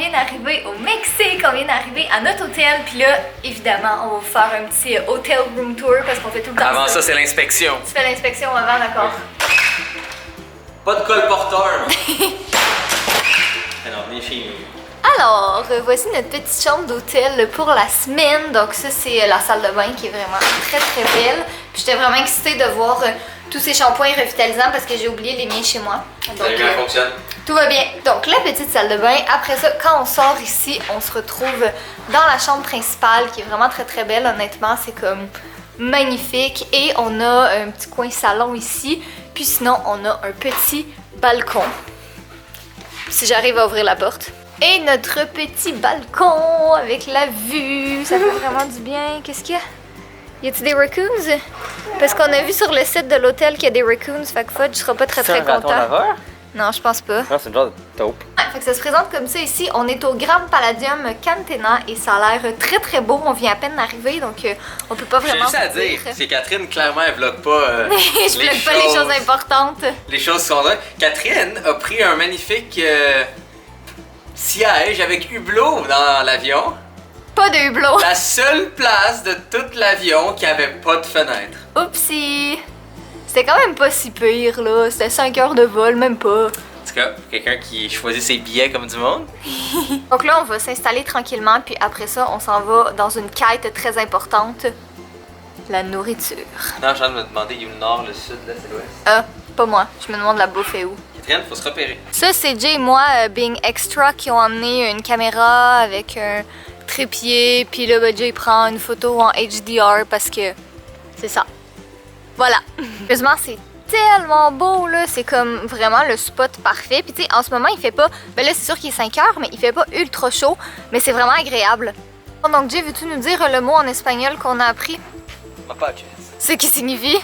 vient d'arriver au Mexique, on vient d'arriver à notre hôtel, puis là, évidemment, on va vous faire un petit hotel room tour parce qu'on fait tout le temps Avant ça, c'est l'inspection. Tu fais l'inspection avant, d'accord? Pas de colporteur. Alors, venez chez nous. Alors, voici notre petite chambre d'hôtel pour la semaine. Donc ça, c'est la salle de bain qui est vraiment très très belle. Puis j'étais vraiment excitée de voir tous ces shampoings revitalisants parce que j'ai oublié les miens chez moi. Donc, Ça fonctionne. Tout va bien. Donc la petite salle de bain. Après ça, quand on sort ici, on se retrouve dans la chambre principale qui est vraiment très très belle. Honnêtement, c'est comme magnifique. Et on a un petit coin salon ici. Puis sinon, on a un petit balcon. Si j'arrive à ouvrir la porte. Et notre petit balcon avec la vue. Ça fait vraiment du bien. Qu'est-ce qu'il y a? Y a-t-il des raccoons? Parce qu'on a vu sur le site de l'hôtel qu'il y a des raccoons. Fait que Fudge sera pas très très content. C'est un raton laveur? Non, je pense pas. Non, c'est une genre de taupe. Ouais, fait que ça se présente comme ça ici. On est au Grand Palladium Cantena et ça a l'air très très beau. On vient à peine d'arriver donc on peut pas J'ai vraiment. juste à dire, c'est Catherine, clairement, elle vlog pas. Je vlog pas les choses importantes. Les choses sont là. Catherine a pris un magnifique siège avec hublot dans l'avion. Pas de hublot. La seule place de tout l'avion qui avait pas de fenêtre. Oupsie. C'était quand même pas si pire là. C'était 5 heures de vol, même pas. En tout cas, quelqu'un qui choisit ses billets comme du monde. Donc là, on va s'installer tranquillement, puis après ça, on s'en va dans une quête très importante. La nourriture. Non, je viens de me demander, il y a le nord, le sud, l'est et l'ouest. Ah, pas moi. Je me demande la bouffe est où. Catherine, faut se repérer. Ça, c'est Jay et moi, Being Extra, qui ont emmené une caméra avec un trépied. Puis là, Jay prend une photo en HDR parce que c'est ça. Voilà. Heureusement, c'est tellement beau, là. C'est comme vraiment le spot parfait. Puis tu sais, en ce moment, il fait pas... Ben là, c'est sûr qu'il est 5 heures, mais il fait pas ultra chaud. Mais c'est vraiment agréable. Donc, Jay, veux-tu nous dire le mot en espagnol qu'on a appris? Mapaches. Ce qui signifie?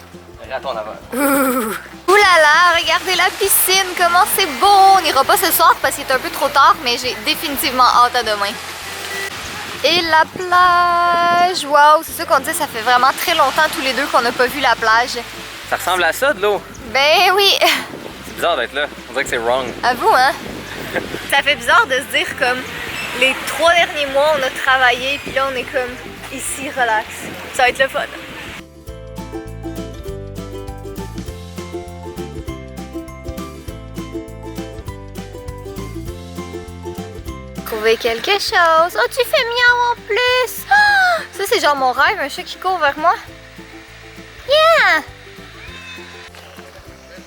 Raton laveur. Ouh là là, regardez la piscine, comment c'est beau! On n'ira pas ce soir parce qu'il est un peu trop tard, mais j'ai définitivement hâte à demain. Et la plage! Waouh, c'est ça qu'on dit, ça fait vraiment très longtemps tous les deux qu'on n'a pas vu la plage. Ça ressemble à ça, de l'eau. Ben oui! C'est bizarre d'être là. On dirait que c'est wrong. À vous, hein? Ça fait bizarre de se dire comme les 3 derniers mois, on a travaillé, puis là, on est comme ici, relax. Ça va être le fun. Trouver quelque chose. Oh, tu fais miaou en plus. Oh, ça, c'est genre mon rêve, un chat qui court vers moi. Yeah!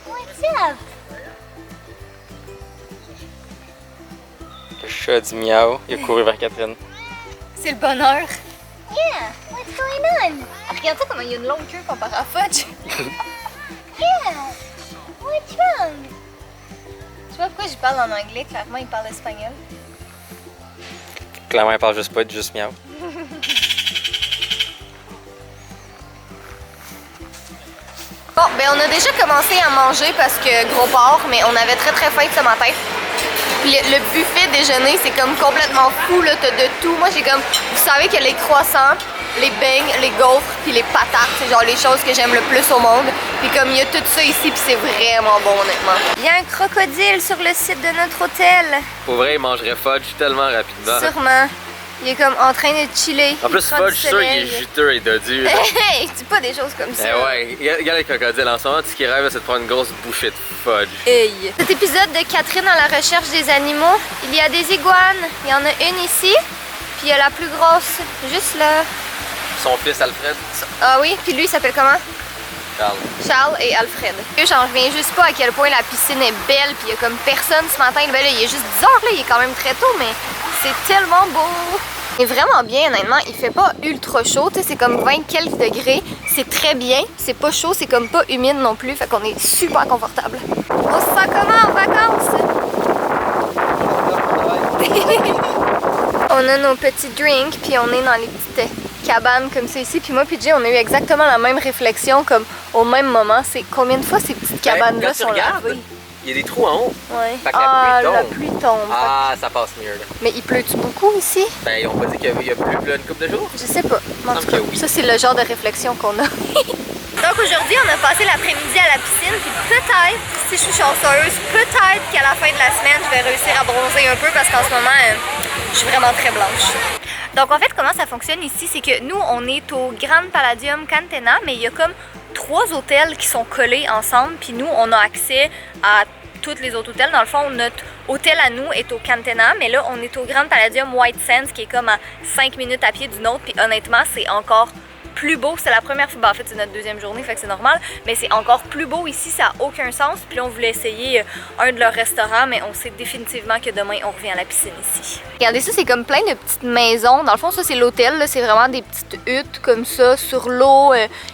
What's up? Le chat dit miaou, il a couru vers Catherine. C'est le bonheur. Yeah! What's going on? Regarde ça comment il y a une longue queue comparé à Fudge. Yeah! What's wrong? Tu vois pourquoi je parle en anglais? Clairement, il parle espagnol. Clairement, elle parle juste pas, juste miaou. Bon, ben on a déjà commencé à manger parce que gros porc, mais on avait très très faim ce matin. Puis le buffet déjeuner, c'est comme complètement fou, là, t'as de tout. Moi, j'ai comme, vous savez que les croissants, les beignes, les gaufres, puis les patates, c'est genre les choses que j'aime le plus au monde. Puis comme il y a tout ça ici, puis c'est vraiment bon, honnêtement. Il y a un crocodile sur le site de notre hôtel. Pour vrai, il mangerait fudge tellement rapidement. Sûrement. Il est comme en train de chiller. En plus, fudge, je suis sûr qu'il est juteux et dodu. Hey, dis pas des choses comme ça. Eh ouais, regarde les crocodiles. En ce moment, tout ce qu'ils rêvent, c'est de prendre une grosse bouchée de fudge. Hey. Cet épisode de Catherine à la recherche des animaux, il y a des iguanes. Il y en a une ici, puis il y a la plus grosse, juste là. Son fils Alfred. Ah oui, puis lui, il s'appelle comment? Charles. Charles et Alfred. J'en reviens juste pas à quel point la piscine est belle, puis il y a comme personne ce matin. Ben là, il est juste 10 heures, là, il est quand même très tôt, mais c'est tellement beau. Il est vraiment bien, honnêtement. Il fait pas ultra chaud, tu sais, c'est comme 20 quelques degrés. C'est très bien. C'est pas chaud, c'est comme pas humide non plus, fait qu'on est super confortable. On se sent comment en vacances? On a nos petits drinks, puis on est dans les petites cabanes comme ça ici. Puis moi puis Jay, on a eu exactement la même réflexion comme au même moment. C'est combien de fois ces petites cabanes-là sont lavées? Il y a des trous en haut. Ouais. Fait que la pluie tombe. La pluie tombe. Ah, ça passe mieux là. Mais il pleut-tu beaucoup ici? Ben, ils ont pas dit qu'il y a plus là, une couple de jours? Je sais pas. En Il tout semble cas, que oui. ça c'est le genre de réflexion qu'on a. Donc aujourd'hui, on a passé l'après-midi à la piscine, puis peut-être, si je suis chanceuse, peut-être qu'à la fin de la semaine, je vais réussir à bronzer un peu parce qu'en ce moment, je suis vraiment très blanche. Donc en fait, comment ça fonctionne ici, c'est que nous, on est au Grand Palladium Cantena, mais il y a comme 3 hôtels qui sont collés ensemble, puis nous, on a accès à tous les autres hôtels. Dans le fond, notre hôtel à nous est au Cantena, mais là, on est au Grand Palladium White Sands, qui est comme à 5 minutes à pied du nôtre, puis honnêtement, c'est encore plus beau. C'est la première fois, ben en fait c'est notre deuxième journée, fait que c'est normal, mais c'est encore plus beau ici, ça n'a aucun sens. Puis là on voulait essayer un de leurs restaurants, mais on sait définitivement que demain on revient à la piscine ici. Regardez ça, c'est comme plein de petites maisons. Dans le fond ça c'est l'hôtel, c'est vraiment des petites huttes comme ça sur l'eau.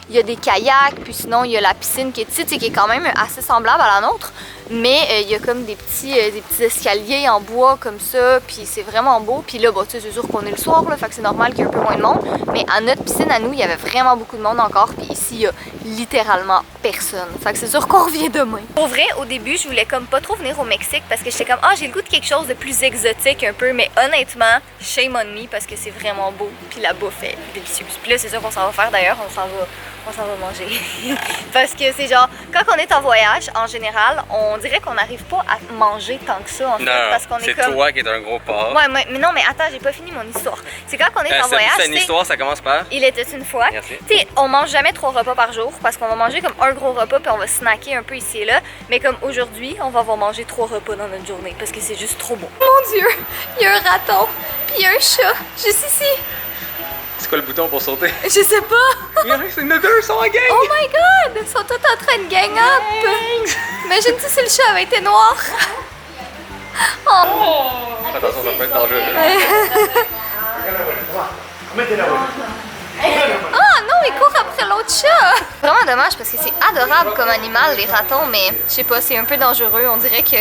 Il y a des kayaks, puis sinon il y a la piscine qui est petite et qui est quand même assez semblable à la nôtre. Mais il y a comme des petits escaliers en bois comme ça, puis c'est vraiment beau. Puis là, bah, c'est sûr qu'on est le soir, là, fait que c'est normal qu'il y ait un peu moins de monde. Mais à notre piscine, à nous, il y avait vraiment beaucoup de monde encore. Puis ici, il y a littéralement personne. Fait que c'est sûr qu'on revient demain. Pour vrai, au début, je voulais comme pas trop venir au Mexique parce que j'étais comme, ah, j'ai le goût de quelque chose de plus exotique un peu. Mais honnêtement, shame on me parce que c'est vraiment beau. Puis la bouffe est délicieuse. Puis là, c'est sûr qu'on s'en va faire d'ailleurs, on s'en va manger. Parce que c'est genre, quand on est en voyage, en général, on dirait qu'on n'arrive pas à manger tant que ça, en fait. Parce qu'on est comme... c'est toi qui es un gros porc. Ouais, mais non, mais attends, j'ai pas fini mon histoire. C'est quand on est en voyage, c'est une histoire, ça commence par... Il était une fois. Merci. Tu sais, on mange jamais 3 repas par jour parce qu'on va manger comme un gros repas puis on va snacker un peu ici et là. Mais comme aujourd'hui, on va avoir mangé 3 repas dans notre journée parce que c'est juste trop bon. Mon Dieu, il y a un raton puis il y a un chat juste ici. C'est quoi le bouton pour sauter? Je sais pas. C'est nos deux, ils sont en gang! Oh my god! Ils sont tous en train de gang up! Imagine-tu si le chat avait été noir! Oh. Attention, ça peut être dangereux. Ah non, il court après l'autre chat! Vraiment dommage parce que c'est adorable comme animal, les ratons, mais je sais pas, c'est un peu dangereux. On dirait que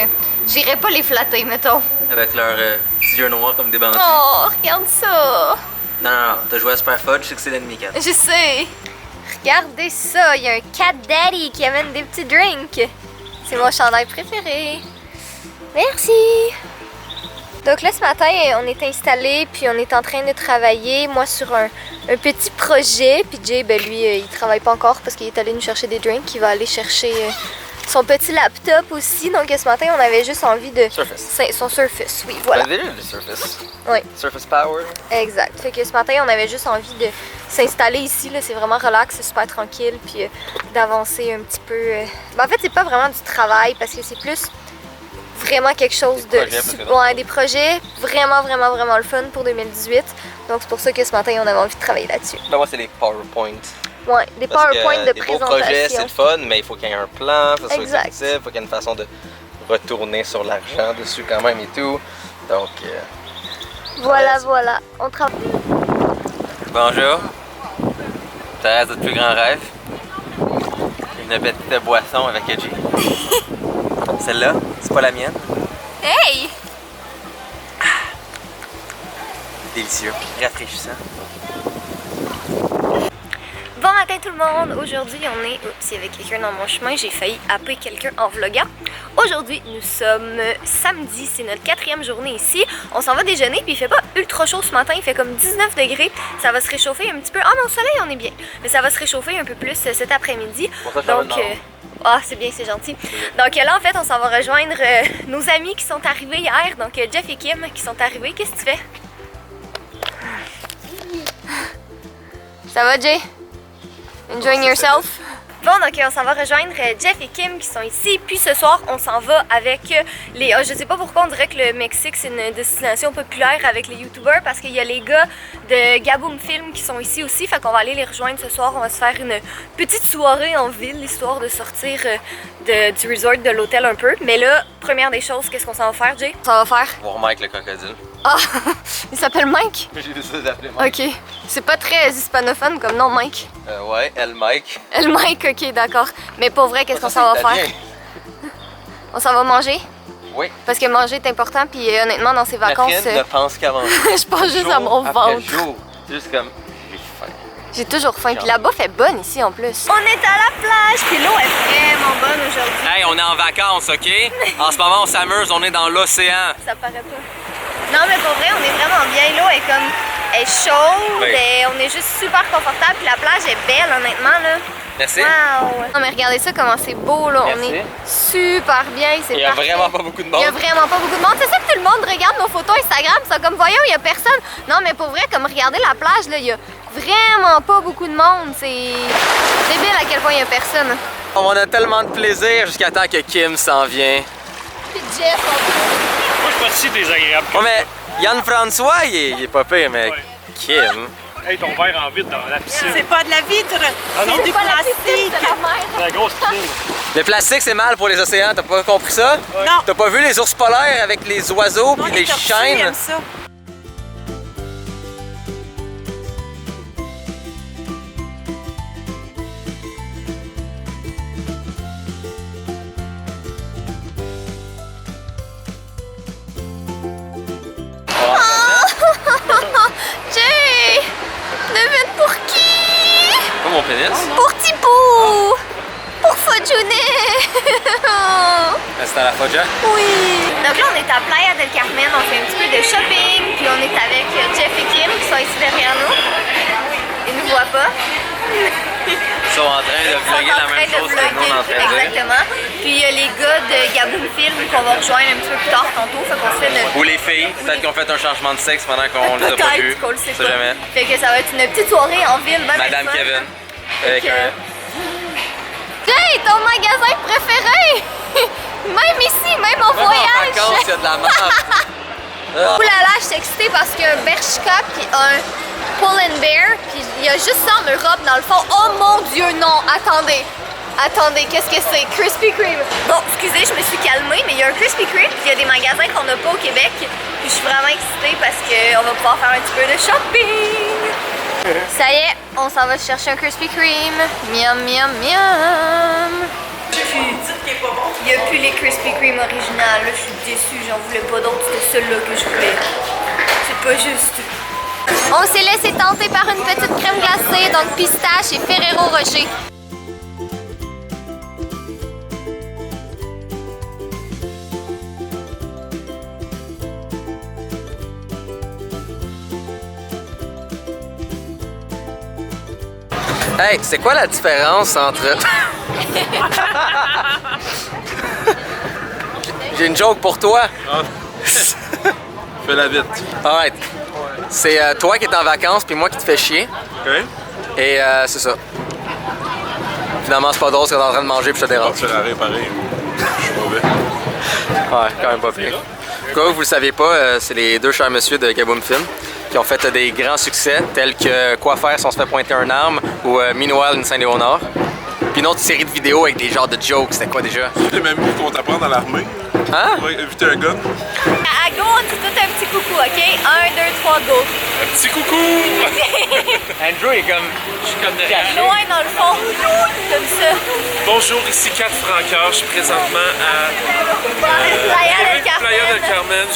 j'irais pas les flatter, mettons. Avec leurs petits yeux noirs comme des bandits. Oh, regarde ça! Non, t'as joué à Super Fudge, je sais que c'est l'ennemi, Kat. Je sais! Regardez ça, il y a un cat daddy qui amène des petits drinks. C'est mon chandail préféré. Merci! Donc là, ce matin, on est installés, puis on est en train de travailler, moi, sur un petit projet. Puis Jay, ben lui, il travaille pas encore parce qu'il est allé nous chercher des drinks. Il va aller chercher son petit laptop aussi. Donc ce matin, on avait juste envie de... Surface. Son Surface, oui, voilà. On avait déjà le Surface. Oui. Surface Power. Exact. Fait que ce matin, on avait juste envie de s'installer ici. Là, c'est vraiment relax, c'est super tranquille. Puis d'avancer un petit peu. Ben, en fait, c'est pas vraiment du travail parce que c'est plus vraiment quelque chose de... des projets vraiment le fun pour 2018. Donc c'est pour ça que ce matin, on avait envie de travailler là-dessus. Ben moi, c'est les PowerPoint. Ouais, des PowerPoint de des présentation. beaux projets, c'est le fun, mais il faut qu'il y ait un plan, faut que ça soit Exact. exécutif, il faut qu'il y ait une façon de retourner sur l'argent dessus quand même et tout. Donc... Voilà. On travaille. Bonjour. Ça reste notre plus grand rêve. Une petite boisson avec Edgy. Celle-là, c'est pas la mienne. Hey! Délicieux, rafraîchissant. Bon matin tout le monde! Aujourd'hui, on est... Oups, il y avait quelqu'un dans mon chemin, j'ai failli happer quelqu'un en vloguant. Aujourd'hui, nous sommes samedi, c'est notre 4e journée ici. On s'en va déjeuner, puis il fait pas ultra chaud ce matin, il fait comme 19 degrés. Ça va se réchauffer un petit peu. Ah, mais au soleil, on est bien. Mais ça va se réchauffer un peu plus cet après-midi. Donc, ah, c'est bien, c'est gentil. Donc là, en fait, on s'en va rejoindre nos amis qui sont arrivés hier. Donc, Jeff et Kim qui sont arrivés. Qu'est-ce que tu fais? Ça va, Jay? Enjoying yourself? Bon, donc on s'en va rejoindre Jeff et Kim qui sont ici. Puis ce soir, on s'en va avec les... je sais pas pourquoi on dirait que le Mexique, c'est une destination populaire avec les YouTubers parce qu'il y a les gars de Gaboom Film qui sont ici aussi. Fait qu'on va aller les rejoindre ce soir. On va se faire une petite soirée en ville, histoire de sortir du resort, de l'hôtel un peu. Mais là, première des choses, qu'est-ce qu'on s'en va faire, Jay? On va faire? Voir Mike le crocodile. Ah! Il s'appelle Mike? J'ai décidé d'appeler Mike. Ok. C'est pas très hispanophone comme nom, Mike. Ouais, elle Mike. Elle Mike, ok, d'accord. Mais pour vrai, qu'est-ce qu'on s'en va faire? On s'en va manger? Oui. Parce que manger est important, puis honnêtement, dans ces vacances... Catherine ne pense qu'à manger. Je pense juste à mon ventre. C'est juste comme, j'ai faim. J'ai toujours faim, puis la bouffe est bonne ici en plus. On est à la plage, puis l'eau est vraiment bonne aujourd'hui. Hey, on est en vacances, OK? En ce moment, on s'amuse, on est dans l'océan. Ça paraît pas. Non, mais pour vrai, on est vraiment bien. L'eau est chaude, Oui. et on est juste super confortable, puis la plage est belle, honnêtement, là. Merci. Wow! Non mais regardez ça comment c'est beau là, on Merci. est super bien, c'est Il y a parfait. vraiment pas beaucoup de monde. Il y a vraiment pas beaucoup de monde. C'est ça que tout le monde regarde nos photos Instagram, c'est comme voyons, il y a personne. Non mais pour vrai, comme regardez la plage là, il y a vraiment pas beaucoup de monde. C'est débile à quel point il y a personne. On a tellement de plaisir jusqu'à temps que Kim s'en vient. Puis Jeff, Moi, je suis pas si désagréable. Ouais, mais Yann François, il est pas pire, mais Ouais. Kim. Hey, ton verre en vide dans la piscine. C'est pas de la vitre, Ah non? c'est du pas la piscine, plastique. c'est la mer. C'est la grosse piscine. Le plastique, c'est mal pour les océans, t'as pas compris ça? Non. T'as pas vu les ours polaires avec les oiseaux Non, puis les tortues chaînes? aiment ça. Jay! Devine pour qui? Pas mon pénis. Pour Tipou! Pour Fojounet! C'est à la Foggia. Oui! Donc là, on est à Playa del Carmen, on fait un petit peu de shopping, puis on est avec Jeff et Kim qui sont ici derrière nous. Ils nous voient pas. Ils sont en train de Ils sont vlogger en la train même de chose que nous on est en train de dire. exactement. Puis il y a les gars de Gaboum Film qu'on va rejoindre un petit peu plus tard tantôt, fait qu'on se fait notre... Ou les filles, peut-être qu'ils ont fait un changement de sexe pendant qu'on les a pas vus. Peut-être qu'on le sait On sait pas. jamais. Fait que ça va être une petite soirée en ville, ben Madame fun. Kevin. Avec Ok. un... Jay, ton magasin préféré! Même ici, même en Même en voyage! vacances, il y a de la merde. Ah. Ouh là là, je suis excitée parce qu'il y a un Bershka puis un Pull and Bear, puis il y a juste ça en Europe dans le fond. Oh mon Dieu, non! Attendez! Attendez, qu'est-ce que c'est? Krispy Kreme! Bon, excusez, je me suis calmée, mais il y a un Krispy Kreme puis il y a des magasins qu'on n'a pas au Québec. Puis je suis vraiment excitée parce qu'on va pouvoir faire un petit peu de shopping! Ça y est, on s'en va chercher un Krispy Kreme. Miam, miam, miam! Il n'y a plus les Krispy Kreme originales. Là, je suis déçue, j'en voulais pas d'autres. C'était celle-là que je voulais. C'est pas juste. On s'est laissé tenter par une petite crème glacée, donc pistache et Ferrero Rocher. Hey, c'est quoi la différence entre... J'ai une joke pour toi. Fais la vite. Alright. C'est toi qui es en vacances puis moi qui te fais chier. OK? Et c'est ça. Finalement, c'est pas drôle ce que t'es en train de manger puis je te dérange. C'est la pareil. Je suis mauvais. Ouais, quand même pas pire. Quoi, vous le saviez pas, c'est les deux chers messieurs de Gaboum Film qui ont fait des grands succès tels que Quoi faire si on se fait pointer un arme ou Meanwhile, une scène Léonard. Puis une autre série de vidéos avec des genres de jokes, c'était quoi déjà? Les mêmes mots qu'on t'apprend dans l'armée. Hein? Ouais, éviter un gun. À go, on dit tout un petit coucou, ok? 1, 2, 3, go! Un petit coucou! Andrew est comme... Je suis comme derrière. Loin dans le fond, comme ça. Bonjour, ici Kat Francard. Je suis présentement à Playa del Carmen. Playa del Carmen.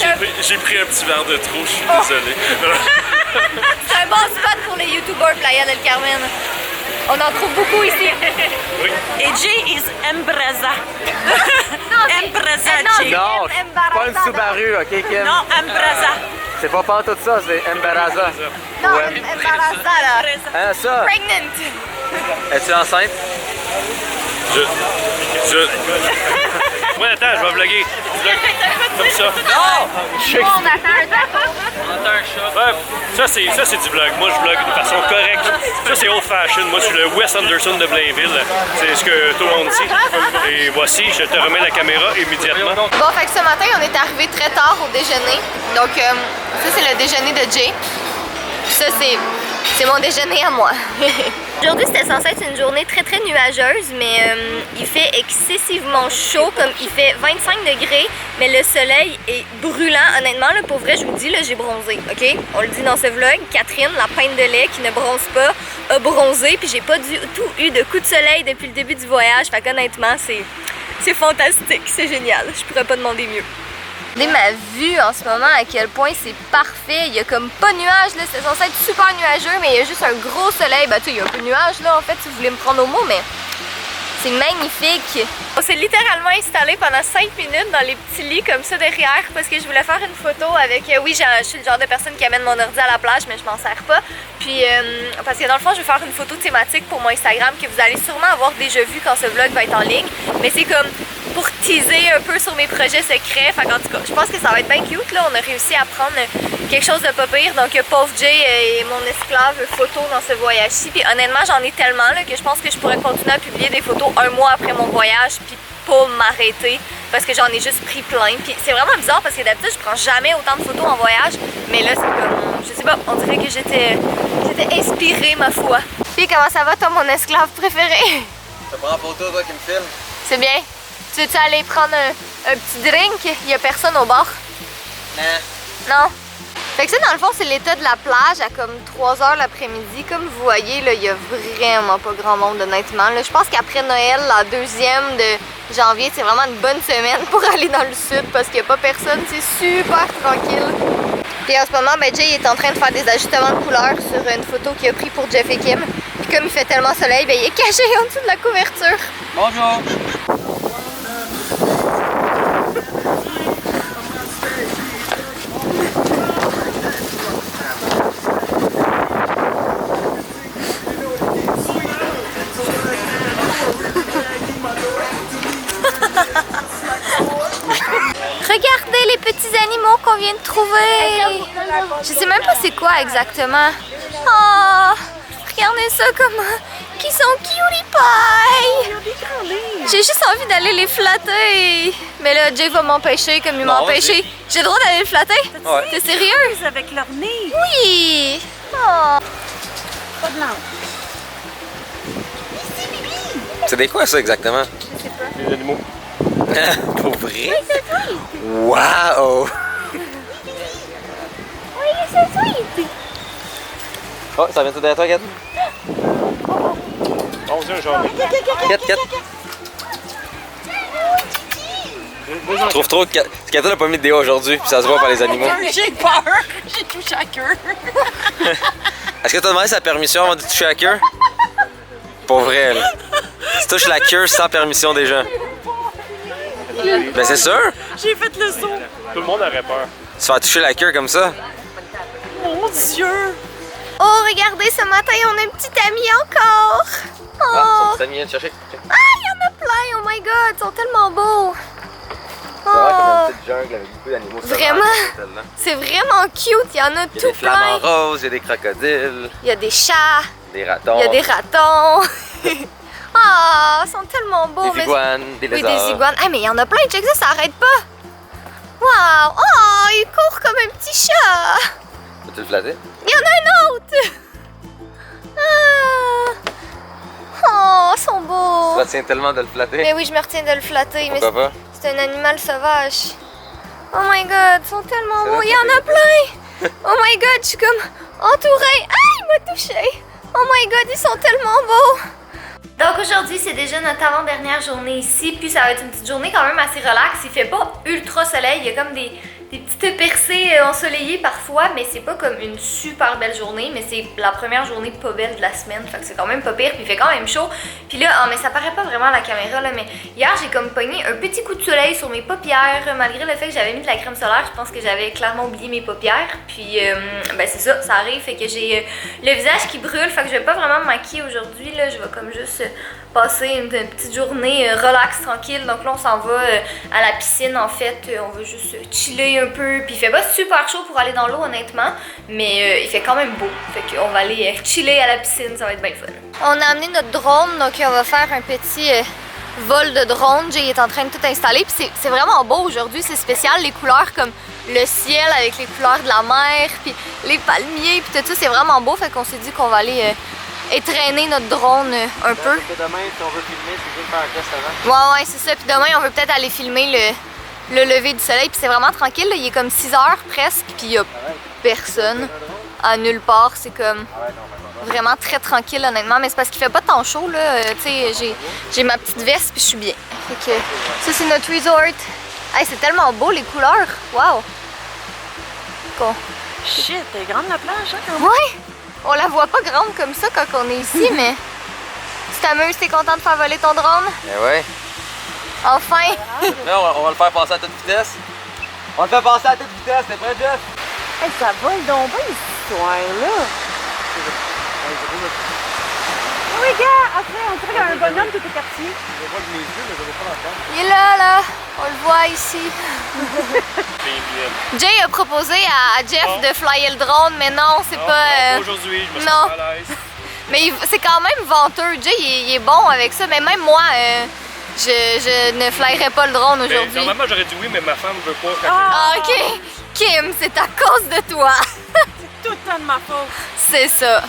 J'ai pris un petit verre de trop, je suis désolé. C'est un bon spot pour les youtubeurs Playa del Carmen. On en trouve beaucoup ici. Et Jay is embraza. Embraza, Jay. Non, pas une Subaru, ok Kim? Non, embraza. C'est pas tout ça, c'est Embaraza. Non, Ouais. embarazada. Hein, ça? Pregnant. Es-tu enceinte? Ouais, attends, je vais vlogger. Comme ça. Non! On attend un temps. Ouais, ça c'est du vlog. Moi, je vlog de façon correcte. Ça, c'est old fashion. Moi, je suis le Wes Anderson de Blainville. C'est ce que tout le monde dit. Et voici, je te remets la caméra immédiatement. Bon, fait que ce matin, on est arrivé très tard au déjeuner. Donc, ça, c'est le déjeuner de Jay. Puis ça, c'est mon déjeuner à moi. Aujourd'hui, c'était censé être une journée très très nuageuse, mais il fait excessivement chaud, comme il fait 25 degrés, mais le soleil est brûlant. Honnêtement, là, pour vrai, je vous dis, là, j'ai bronzé, ok? On le dit dans ce vlog, Catherine, la pinte de lait qui ne bronze pas, a bronzé, puis j'ai pas du tout eu de coup de soleil depuis le début du voyage. Fait qu'honnêtement, c'est fantastique, c'est génial. Je pourrais pas demander mieux. Regardez ma vue en ce moment, à quel point c'est parfait. Il y a comme pas de nuages, là. C'est censé être super nuageux, mais il y a juste un gros soleil. Ben, tu sais, il y a un peu de nuages, là, en fait, si vous voulez me prendre au mot, mais C'est magnifique! On s'est littéralement installé pendant 5 minutes dans les petits lits comme ça derrière parce que je voulais faire une photo avec... oui, je suis le genre de personne qui amène mon ordi à la plage, mais je m'en sers pas. Puis, parce que dans le fond, je vais faire une photo thématique pour mon Instagram que vous allez sûrement avoir déjà vu quand ce vlog va être en ligne. Mais c'est comme pour teaser un peu sur mes projets secrets. Fait qu'en tout cas, je pense que ça va être bien cute. Là, on a réussi à prendre quelque chose de pas pire. Donc, pauvre Jay et mon esclave photo dans ce voyage-ci. Puis honnêtement, j'en ai tellement là, que je pense que je pourrais continuer à publier des photos 1 mois après mon voyage. Puis pas m'arrêter parce que j'en ai juste pris plein. Puis c'est vraiment bizarre parce que d'habitude, je prends jamais autant de photos en voyage. Mais là, c'est comme, je sais pas, on dirait que j'étais inspirée, ma foi. Puis comment ça va, toi, mon esclave préféré? Tu prends en photo, toi qui me filme? C'est bien. Tu veux-tu aller prendre un petit drink? Il y a personne au bar? Non. Fait que ça, dans le fond, c'est l'état de la plage à comme 3 h l'après-midi. Comme vous voyez, là, il y a vraiment pas grand monde, honnêtement. Là, je pense qu'après Noël, la 2e de janvier, c'est vraiment une bonne semaine pour aller dans le sud parce qu'il n'y a pas personne. C'est super tranquille. Puis en ce moment, ben, Jay est en train de faire des ajustements de couleurs sur une photo qu'il a pris pour Jeff et Kim. Puis comme il fait tellement soleil, ben, il est caché en dessous de la couverture. Bonjour! Regardez les petits animaux qu'on vient de trouver! Je sais même pas c'est quoi exactement. Oh! Regardez ça comment... Qui sont cutie pie! J'ai juste envie d'aller les flatter! Mais là, Jay va m'empêcher comme il m'a empêché. J'ai le droit d'aller le flatter? Ouais. T'es sérieux? Avec leur nez. Oui! Oh! Pas de langue. C'est des quoi ça exactement? Je sais pas. Les animaux. Pour vrai? Wow! Oui, c'est sweet! Oh, ça vient tout derrière toi, Kat? Oh, tiens, genre. Kat. Je trouve trop que Kato n'a pas mis de déo aujourd'hui, puis ça se voit par les animaux. J'ai peur. J'ai touché à queue. Est-ce que t'as demandé sa permission avant de toucher la queue? Pour vrai, là. Tu touches la queue sans permission des gens. Ben c'est sûr! J'ai fait le saut. Tout le monde aurait peur. Tu vas toucher la queue comme ça? Mon Dieu. Oh, regardez, ce matin, on a un petit ami encore! Oh! son petit ami vient te chercher. Ah, il y en a plein! Oh my god, ils sont tellement beaux! C'est vraiment comme Oh! une petite jungle avec beaucoup d'animaux sauvages. Vraiment? celle-là. C'est vraiment cute, il y en a Il y a tout des flamants plein! roses, il y a des crocodiles, Il y a des chats, des ratons, il y a des ratons! Ah, ils sont tellement beaux! des iguanes, des Oui, lézards. des iguanes. Ah, mais il y en a plein, check ça, ça arrête pas! Waouh! Oh, il court comme un petit chat! Peux-tu le flatter? Il y en a un autre! Ah! Oh, ils sont beaux! Ça tient tellement de le flatter. Mais oui, je me retiens de le flatter, mais Pourquoi pas? c'est un animal sauvage. Oh my god, ils sont tellement C'est beaux! vrai Il y en a plein! Oh my god, je suis comme entourée! Ah, il m'a touchée! Oh my god, ils sont tellement beaux! Donc aujourd'hui, c'est déjà notre avant-dernière journée ici, puis ça va être une petite journée quand même assez relax. Il fait pas ultra soleil, il y a comme des petites percées ensoleillées parfois, mais c'est pas comme une super belle journée, mais c'est la première journée pas belle de la semaine, fait que c'est quand même pas pire, puis il fait quand même chaud. Puis là, oh, mais ça paraît pas vraiment à la caméra là, mais hier j'ai comme pogné un petit coup de soleil sur mes paupières, malgré le fait que j'avais mis de la crème solaire, je pense que j'avais clairement oublié mes paupières, puis ben c'est ça arrive, fait que j'ai le visage qui brûle, fait que je vais pas vraiment me maquiller aujourd'hui, là, je vais comme juste passer une petite journée relax, tranquille. Donc là, on s'en va à la piscine, en fait. On va juste chiller un peu. Puis il fait pas super chaud pour aller dans l'eau, honnêtement. Mais il fait quand même beau. Fait qu'on va aller chiller à la piscine, ça va être bien fun. On a amené notre drone, donc on va faire un petit vol de drone. Jay est en train de tout installer. Puis c'est vraiment beau aujourd'hui, c'est spécial. Les couleurs comme le ciel avec les couleurs de la mer, puis les palmiers, puis tout ça, c'est vraiment beau. Fait qu'on s'est dit qu'on va aller... et traîner notre drone un peu. Demain, si on veut filmer, c'est juste faire un test avant. Ouais, c'est ça. Puis demain, on veut peut-être aller filmer le lever du soleil. Puis c'est vraiment tranquille, là. Il est comme 6 h presque, puis il y a personne à nulle part. C'est comme vraiment très tranquille, honnêtement. Mais c'est parce qu'il fait pas tant chaud, là. Tu sais, j'ai ma petite veste, puis je suis bien. Fait que ça, c'est notre resort. Hey, c'est tellement beau, les couleurs. Wow! Cool. Shit, elle est grande la plage, hein, quand même. Ouais! On la voit pas grande comme ça quand on est ici, mais Tu t'amuses, t'es content de faire voler ton drone? Eh ouais. Enfin! Là, on va le faire passer à toute vitesse. On le fait passer à toute vitesse, t'es prêt, Jeff? Hey, ça vole donc bien, cette histoire-là. Oui, gars, après, on dirait qu'il y a un bonhomme tout écartier. Il est là! On le voit ici. Jay a proposé à Jeff de flyer le drone, mais non, c'est pas... Aujourd'hui, je me non. sens à l'aise. Mais c'est quand même venteux. Jay, il est bon avec ça, mais même moi, je ne flyerais pas le drone Mais aujourd'hui. normalement, j'aurais dit oui, mais ma femme veut pas. Ah, ok! Kim, c'est à cause de toi! Tout le temps de ma faute. C'est ça.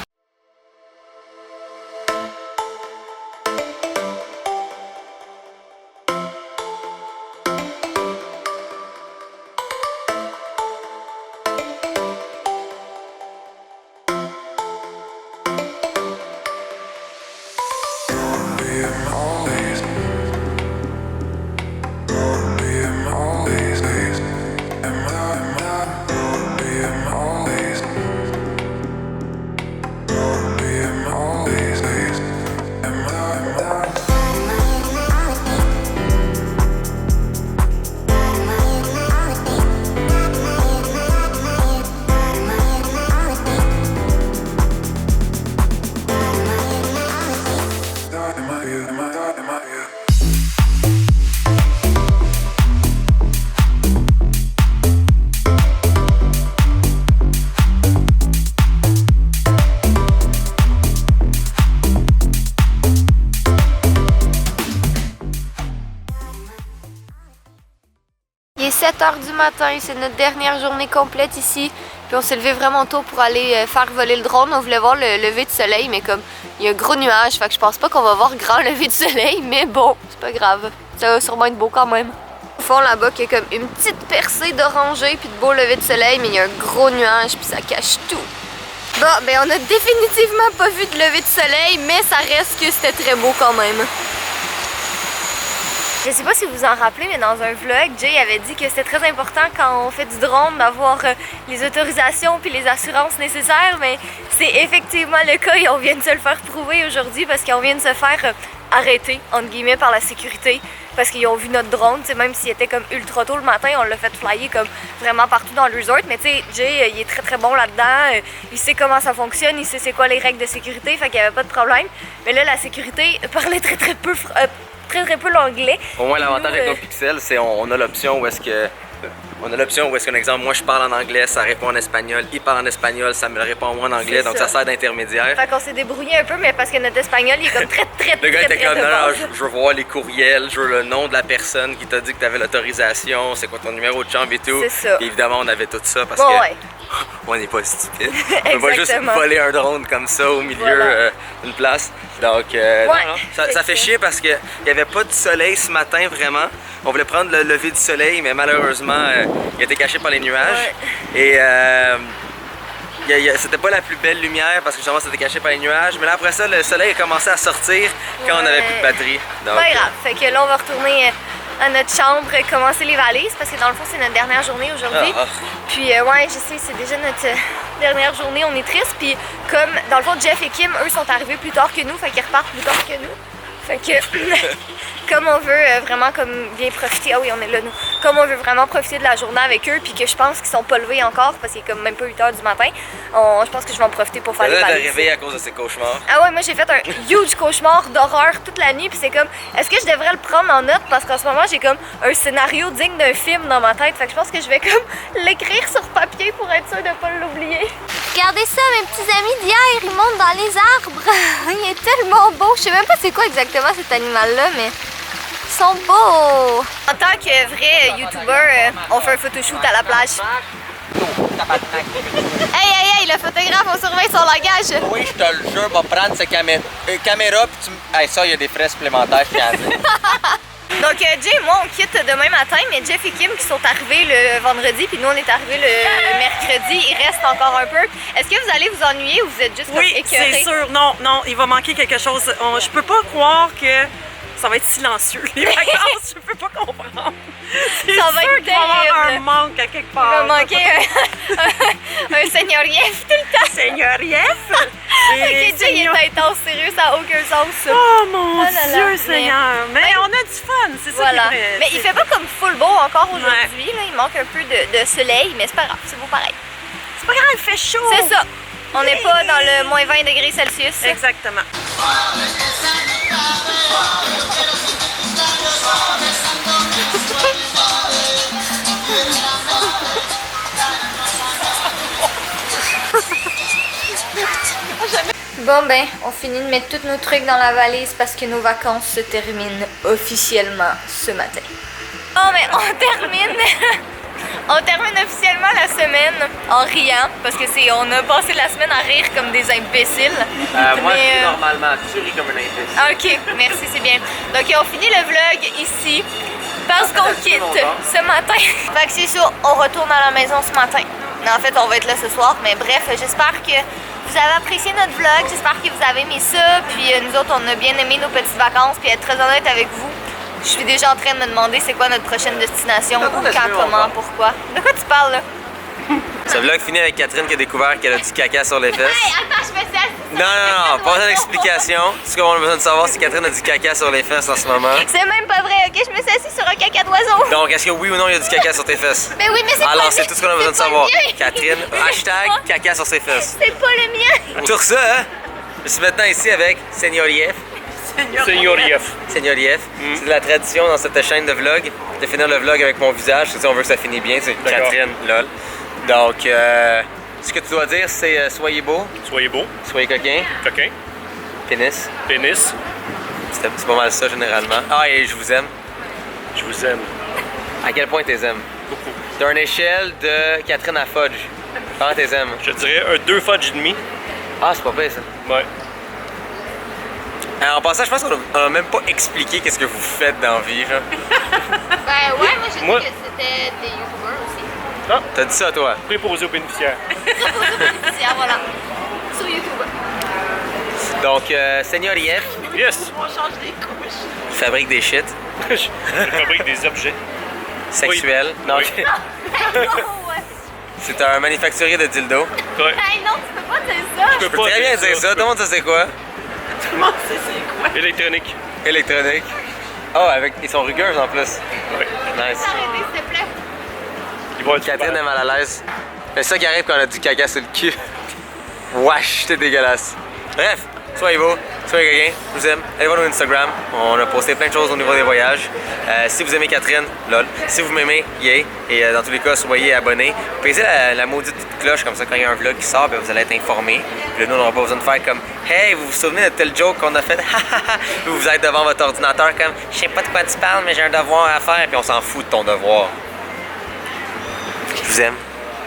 Il est 7h du matin, c'est notre dernière journée complète ici. Puis on s'est levé vraiment tôt pour aller faire voler le drone. On voulait voir le lever du soleil, mais comme il y a un gros nuage, fait que je pense pas qu'on va voir grand lever du soleil, mais bon, c'est pas grave. Ça va sûrement être beau quand même. Au fond là-bas, il y a comme une petite percée d'orangé puis de beau lever de soleil, mais il y a un gros nuage puis ça cache tout. Bon, ben on a définitivement pas vu de lever de soleil, mais ça reste que c'était très beau quand même. Je sais pas si vous vous en rappelez, mais dans un vlog, Jay avait dit que c'était très important quand on fait du drone d'avoir les autorisations puis les assurances nécessaires, mais c'est effectivement le cas et on vient de se le faire prouver aujourd'hui parce qu'on vient de se faire arrêter, entre guillemets, par la sécurité parce qu'ils ont vu notre drone, même s'il était comme ultra tôt le matin, on l'a fait flyer comme vraiment partout dans le resort, mais tu sais, Jay, il est très très bon là-dedans, il sait comment ça fonctionne, il sait c'est quoi les règles de sécurité, fait qu'il y avait pas de problème, mais là, la sécurité parlait très peu l'anglais. Au moins, l'avantage avec nos pixels, c'est on a l'option où est-ce que. On a l'option où est-ce qu'un exemple, moi je parle en anglais, ça répond en espagnol, il parle en espagnol, ça me le répond moi en anglais, donc ça sert d'intermédiaire. Fait qu'on s'est débrouillé un peu, mais parce que notre espagnol, il est comme très Le gars était comme, de non, base. je veux voir les courriels, je veux le nom de la personne qui t'a dit que t'avais l'autorisation, c'est quoi ton numéro de chambre et tout. C'est ça. Et évidemment, on avait tout ça parce Bon, que ouais. on n'est pas stupide. On va juste Exactement. voler un drone comme ça au milieu Voilà. d'une place. Donc, Ouais, non, ça fait chier parce qu'il n'y avait pas de soleil ce matin vraiment. On voulait prendre le lever du soleil, mais malheureusement, il était caché par les nuages. Ouais. Et c'était pas la plus belle lumière parce que justement c'était caché par les nuages. Mais là après ça, le soleil a commencé à sortir quand on n'avait plus de batterie. Donc, pas grave. Fait que là, on va retourner à notre chambre, commencer les valises parce que dans le fond, c'est notre dernière journée aujourd'hui. Puis, ouais, je sais, c'est déjà notre dernière journée. On est triste. Puis, comme dans le fond, Jeff et Kim, eux, sont arrivés plus tard que nous. Fait qu'ils repartent plus tard que nous. Fait que, comme on veut vraiment comme bien profiter, ah oui, on est là nous, comme on veut vraiment profiter de la journée avec eux, puis que je pense qu'ils sont pas levés encore, parce qu'il est comme même pas 8h du matin, je pense que je vais en profiter pour faire les valises. réveillé à cause de ces cauchemars. Ah ouais, moi j'ai fait un huge cauchemar d'horreur toute la nuit, puis c'est comme, est-ce que je devrais le prendre en note, parce qu'en ce moment j'ai comme un scénario digne d'un film dans ma tête, fait que je pense que je vais comme l'écrire sur papier pour être sûre de pas l'oublier. Regardez ça, mes petits amis d'hier, ils montent dans les arbres. Il est tellement beau. Je sais même pas c'est quoi exactement cet animal-là, mais ils sont beaux. En tant que vrai YouTuber, on fait un photoshoot à la plage. Hey, le photographe, on surveille son langage. Oui, je te le jure, va prendre sa caméra puis tu... Hey, ça, il y a des frais supplémentaires, je tiens à dire. Donc Jay et moi on quitte demain matin, mais Jeff et Kim qui sont arrivés le vendredi, puis nous on est arrivés le mercredi, il reste encore un peu. Est-ce que vous allez vous ennuyer ou vous êtes juste Oui, écœurés? c'est sûr. Non, il va manquer quelque chose. Je peux pas croire que ça va être silencieux, les vacances. Je peux pas comprendre. Ça va être Il va y avoir un terrible. manque à quelque Il part. va manquer un seigneurief tout le temps. Seigneurief! Et Ok, Jay, il est intense, sérieux, ça n'a aucun sens. Ça. Oh mon Oh là là, Dieu mais- Seigneur! Mais on a du fun, c'est ça Voilà. qui est vrai. Mais il fait pas comme full beau encore aujourd'hui. Là. Il manque un peu de soleil, mais c'est pas grave, c'est beau pareil. C'est pas grave, il fait chaud! C'est ça. On n'est pas dans le moins 20 degrés Celsius. Exactement. Bon ben, on finit de mettre tous nos trucs dans la valise parce que nos vacances se terminent officiellement ce matin. Bon ben, on termine on termine officiellement la semaine en riant parce que on a passé la semaine à rire comme des imbéciles. Moi, Mais, je ris normalement. Tu ris comme un imbécile. Ah, ok, merci, c'est bien. Donc, on finit le vlog ici parce qu'on quitte ce matin. Fait que c'est ça, on retourne à la maison ce matin. En fait, on va être là ce soir, mais bref, j'espère que vous avez apprécié notre vlog. J'espère que vous avez aimé ça. Puis nous autres, on a bien aimé nos petites vacances. Puis être très honnête avec vous, je suis déjà en train de me demander c'est quoi notre prochaine destination, où, quand, comment, pourquoi. De quoi tu parles là? Ce vlog finit avec Catherine qui a découvert qu'elle a du caca sur les fesses. Hey, attends, je fais ça. Non, pas d'explication. Tout ce qu'on a besoin de savoir, c'est que Catherine a du caca sur les fesses en ce moment. C'est même pas vrai, ok? Je me suis assise sur un caca d'oiseau. Donc, est-ce que oui ou non, il y a du caca sur tes fesses? Mais oui, mais c'est pas Alors, le c'est mien. tout ce qu'on a besoin de C'est pas savoir. le mien. Catherine, hashtag caca sur ses fesses. C'est pas le mien. Sur ça, hein, je suis maintenant ici avec Señoriev. Señoriev. Señoriev. C'est de la tradition dans cette chaîne de vlog de finir le vlog avec mon visage. Si on veut que ça finisse bien, c'est D'accord. Catherine, lol. Donc, ce que tu dois dire, c'est soyez beau, Soyez beau, soyez coquin, coquin, pénis. pénis, C'est pas mal ça généralement. Ah, et je vous aime. je vous aime. À quel point t'es aimes? Beaucoup. Sur une échelle de Catherine à Fudge, comment t'es aimes? Je dirais un 2 fudge et demi. Ah, c'est pas pire ça. Ouais. En passant, je pense qu'on a même pas expliqué qu'est-ce que vous faites dans la vie, genre. Ben ouais, moi j'ai Moi- dit que c'était des youtubeurs aussi. Ah, T'as dit ça, toi? préposé aux bénéficiaires. Bénéficiaires, voilà. Sur YouTube. Donc, Señoriev, Yes! fabrique des shit Je fabrique des objets. sexuels. Donc, Oui. c'est un manufacturier de dildo. Ouais. Hey non, tu peux pas dire ça. Je peux très bien dire ça. Tout le monde sait c'est quoi? Électronique. Électronique. Oh, avec... ils sont rugueuses en plus. Ouais. Nice. Arrêtez s'il te plaît. Ils vont être Catherine super. est mal à l'aise. C'est ça qui arrive quand on a du caca sur le cul. Wesh, t'es dégueulasse. Bref, soyez beaux, soyez coquins, je vous aime. Allez voir nos Instagram, on a posté plein de choses au niveau des voyages. Si vous aimez Catherine, lol. Si vous m'aimez, yay. Et dans tous les cas, soyez abonnés. Pesez la maudite petite cloche, comme ça quand il y a un vlog qui sort, ben, vous allez être informés. Puis là, nous, on n'aura pas besoin de faire comme hey, vous vous souvenez de tel joke qu'on a fait? Vous êtes devant votre ordinateur comme je sais pas de quoi tu parles, mais j'ai un devoir à faire, puis on s'en fout de ton devoir. Je vous aime.